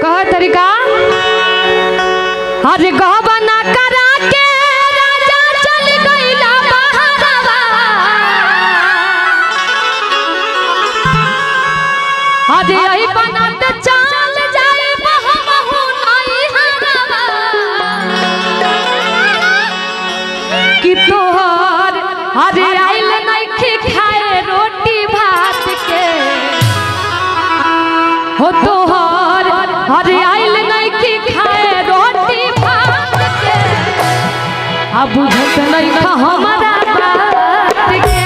कह तरीका अरे गहबना करा के राजा चल गइला बहारवा अरे यही बनाते चल जाए महमहु नहीं हरवा कि तोहर अरे आइल नहीं खाए रोटी भात के हो तोहर अरे आइल नहीं खाए रोटी भात के अब बुझत नहीं हमारा बात के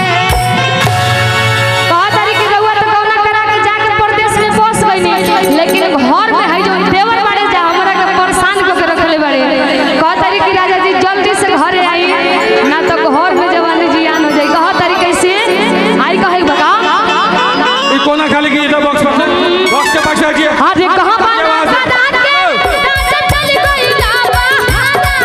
कहा तारी की रउआ तो कौना करा के जाके परदेश में बस गइनी लेकिन घर में है जो देवर बाड़े जा हमरा के परेशान क के रखले बाड़े कहा तारी की राजा जी जल्दी से घरे आई ना तो घर में जवानी जियान हो जाई कहा तारी कैसे आई कहे बता ई कोना खाली की इधर बॉक्स पर बॉक्स के पास आके अरे कहां बात करा के राजा चल गइला बहारवा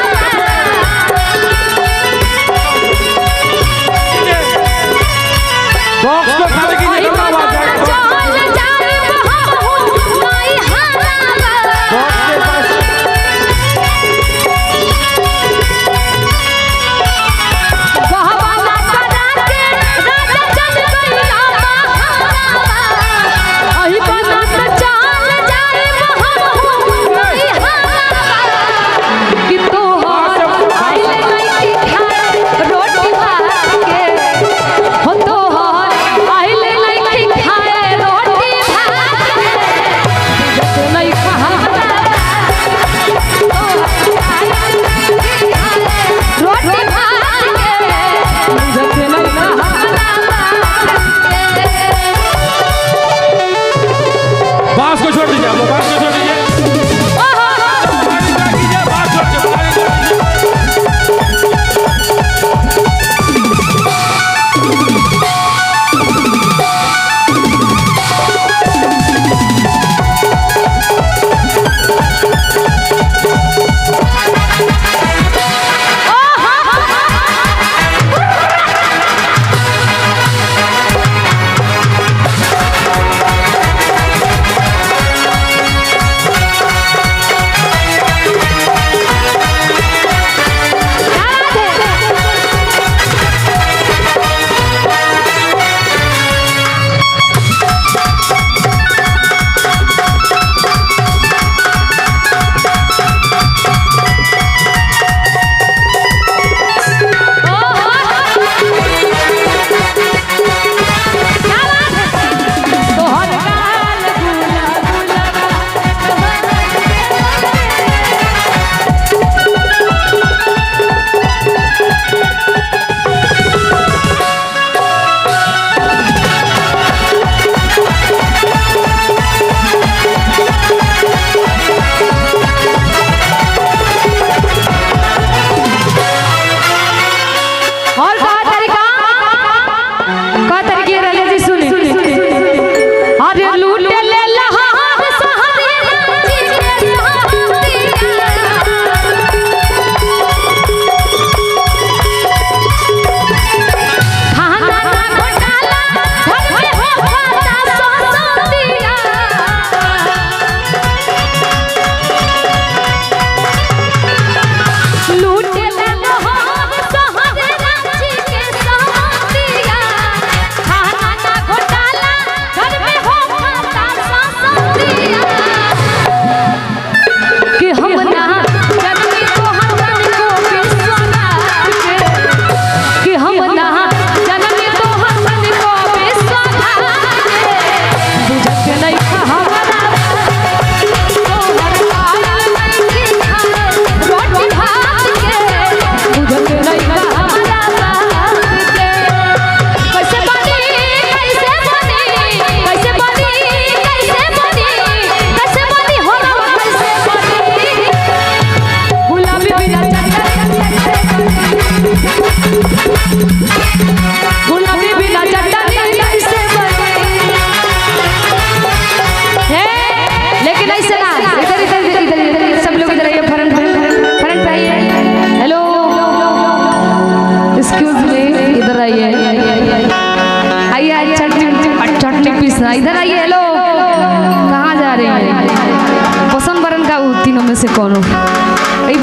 तीनों में से कौन हो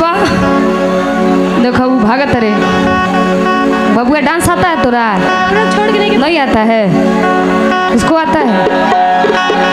बा देखो वो भागत रे बबुआ डांस आता है तोरा छोड़ के नहीं आता है उसको आता है